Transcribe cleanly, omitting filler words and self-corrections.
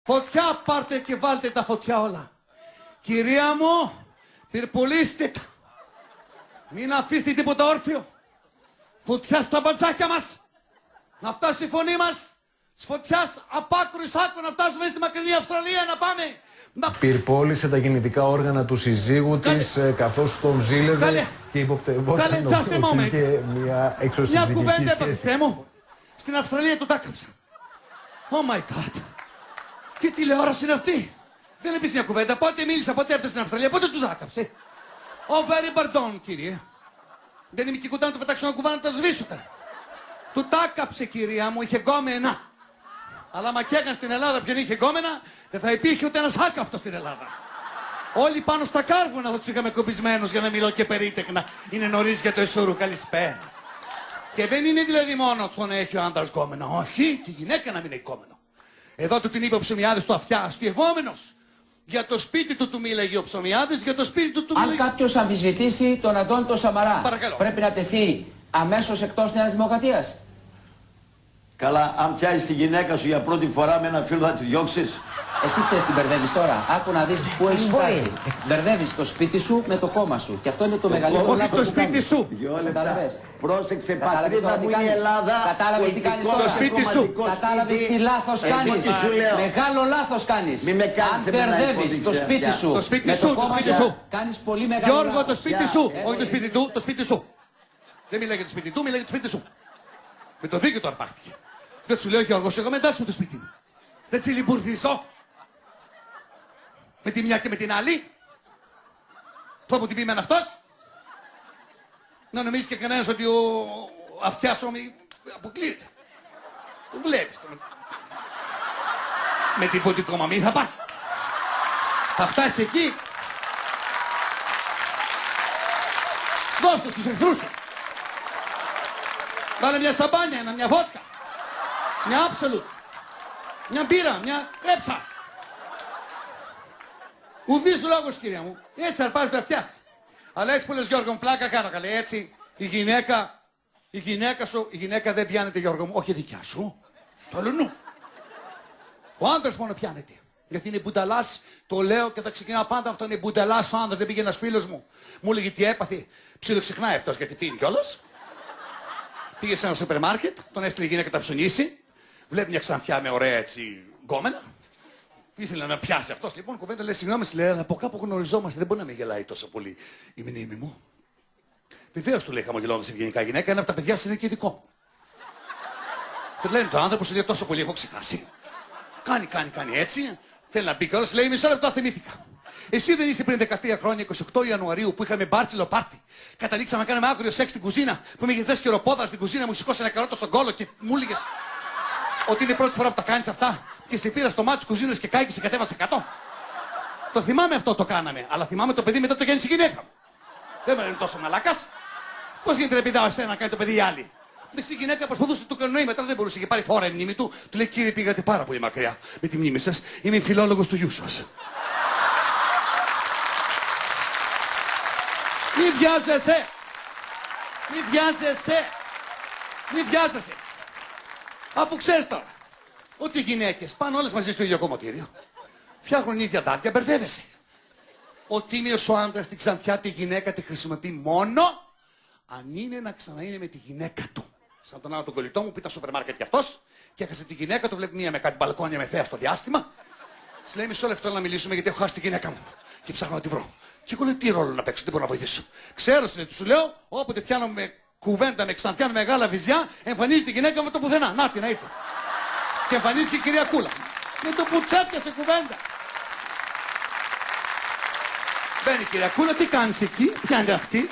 Φωτιά πάρτε και βάλτε τα φωτιά όλα. Κυρία μου, πυρπολίστε τα. Μην αφήσετε τίποτα όρθιο. Φωτιά στα μπατζάκια μας. Να φτάσει η φωνή μας. Της φωτιάς απ' άκρου εις άκρου να φτάσουμε στη μακρινή Αυστραλία να πάμε. Πυρπόλησε τα γεννητικά όργανα του συζύγου της καθώς τον ζήλευε και υποπτευόταν ότι είχε μια εξωσυζυγική σχέση. Μια κουβέντα έπαθες, μου. Στην Αυστραλία το τάκαψα. Oh my God. Τι τηλεόραση είναι αυτή. Δεν έπεισε μια κουβέντα. Πότε μίλησα, πότε έφτασε στην Αυστραλία, πότε του τάκαψε. Oh, very pardon, κύριε. Δεν είμαι και κοντά να του πετάξω ένα κουβά να τα σβήσω τώρα. Του τάκαψε, κυρία μου, είχε γκόμενα. Αλλά μα κι έκανε στην Ελλάδα ποιον είχε γκόμενα, δεν θα υπήρχε ούτε ένας άκαυτος στην Ελλάδα. Όλοι πάνω στα κάρβουνα θα τους είχαμε κομπισμένους για να μιλώ και περίτεχνα. Είναι νωρίς για το εσουρού, καλησπέρα. Και δεν είναι δηλαδή μόνο το να έχει ο άντρας γκόμενα. Όχι, και η γυναίκα να μην έχει γκόμενο. Εδώ του την είπε ο Ψωμιάδης του αυτιά, αστιευόμενος. Για το σπίτι του μίλαγε ο Ψωμιάδης, για το σπίτι του μίλαγε. Αν κάποιος αμφισβητήσει τον Αντώνη τον Σαμαρά, παρακαλώ, πρέπει να τεθεί αμέσως εκτός Νέας Δημοκρατίας. Καλά, αν πιάσεις τη γυναίκα σου για πρώτη φορά με ένα φίλο θα τη διώξεις. Εσύ ξέρεις τι μπερδεύεις τώρα. Άκου να δεις πού έχεις φτάσει. Μπερδεύεις το σπίτι σου με το κόμμα σου. Και αυτό είναι το μεγαλύτερο λάθος. Όχι το σπίτι σου. Δυο λεπτά. Πρόσεξε, πατρίδα μου είναι η Ελλάδα. Κατάλαβες τι κάνεις τώρα. Το σπίτι σου. Κατάλαβες τι λάθος κάνεις. Μεγάλο λάθος κάνεις. Μη με κάνεις αν μπερδεύεις το σπίτι σου με το κόμμα σου, κάνεις πολύ μεγάλο λάθος. Γιώργο, το σπίτι σου. Όχι το σπίτι του, το σπίτι σου. Δεν μιλάει για το σπίτι του, μιλάει για το σπίτι σου. Με το δίκαιο του αρπάχτηκε. Δεν σου λέω, Γιώργος, εγώ με εντάξει με το σπίτι μου. Δεν τσιλιμπουρδίσω. Με τη μια και με την άλλη. Το που την πει με αυτός. Να νομίζει και κανένας ότι ο αυτιάς αποκλείεται. Το βλέπεις. Με την ποτικό μαμή θα πας. Θα φτάσεις εκεί. Δώσ' το στους εχθρούς σου. Βάλε μια σαμπάνια, μια βότκα. Μια absolute. Μια μπύρα, μια κρέψα. Ουδής λόγος, κυρία μου. Έτσι αρπάζει το αυτιάς. Αλλά έτσι που λες, Γιώργο μου, πλάκα κάνω καλέ. Έτσι η γυναίκα σου, η γυναίκα δεν πιάνεται, Γιώργο μου. Όχι δικιά σου. Το αλλού. Ο άντρας μόνο πιάνεται. Γιατί είναι μπουνταλάς, το λέω και θα ξεκινάω πάντα αυτό. Είναι μπουνταλάς ο άντρας. Δεν πήγε ένας φίλος μου. Μου έλεγε τι έπαθε. Ψιλοξεχνάει αυτός γιατί πίνει κιόλας. Πήγε σε ένα σούπερ μάρκετ, τον έστειλε η γυναίκα να ψωνίσει. Βλέπει μια ξανθιά με ωραία έτσι γκόμενα. Ήθελε να πιάσει αυτός. Λοιπόν, κουβέντα λέει: συγγνώμη, λέει, αλλά από κάπου γνωριζόμαστε. Δεν μπορεί να με γελάει τόσο πολύ η μνήμη μου. Βεβαίως του λέει χαμογελώντας ευγενικά γυναίκα: ένα από τα παιδιά είναι και δικό μου. Του λένε το άνθρωπο σου λέει τόσο πολύ, έχω ξεχάσει. Κάνει έτσι. Θέλει να μπει κιόλας, λέει μισό λεπτό, θυμήθηκα. Εσύ δεν είσαι πριν 13 χρόνια, 28 Ιανουαρίου, που είχαμε μπάρτσιλο πάρτι. Καταλήξαμε να κάνουμε άκριο σεξ στην κουζίνα, που με είχες δέσει χειροπόδα στην κουζίνα, μου σηκώσει ένα καρότο στον κόλο και μου έλεγες ότι είναι η πρώτη φορά που τα κάνεις αυτά. Και σε πήρα στο μάτι της κουζίνας και κάει και σε κατέβασε 100. Το θυμάμαι αυτό το κάναμε, αλλά θυμάμαι το παιδί μετά το γέννησε η γυναίκα μου. Δεν με λένε τόσο μαλάκας. Πώς γίνεται να πηδάω εσένα να κάνει το παιδί η άλλη. Η γυναίκα προσπαθούσε να το κανονίσει, μετά δεν μπορούσε, είχε πάρει φόρα η μνήμη του. Του λέει: κύριε, πήγατε πάρα πολύ μακριά με τη μνήμη σας. Είμαι φιλόλογος του γιού σας. Μη βιάζεσαι! Μη βιάζεσαι! Αφού ξέρεις τώρα ότι οι γυναίκες πάνε όλες μαζί στο ίδιο κομμωτήριο, φτιάχνουν ίδια δάκια, μπερδεύεσαι. Ο τίμιος ο άντρας την ξανθιά τη γυναίκα τη χρησιμοποιεί μόνο αν είναι να ξαναείνει με τη γυναίκα του. Σαν τον άλλο τον κολλητό μου που ήταν στο σούπερ μάρκετ κι αυτός και έχασε τη γυναίκα του, βλέπει μία με κάτι μπαλκόνια με θέα στο διάστημα. Της λέει: μισό λεπτό να μιλήσουμε γιατί έχω χάσει τη γυναίκα μου. Και ψάχνω να τη βρω. Και εγώ λέω: τι ρόλο να παίξω, δεν μπορώ να βοηθήσω. Ξέρω, σου λέω, όποτε πιάνω με κουβέντα, με ξανθιά, με μεγάλα βυζιά, εμφανίζεται η γυναίκα μου το πουθενά. Να την, να ήρθε. Και εμφανίστηκε η κυρία Κούλα. Με το που τσέπιασε κουβέντα. Μπαίνει η κυρία Κούλα, τι κάνεις εκεί, ποια είναι αυτή.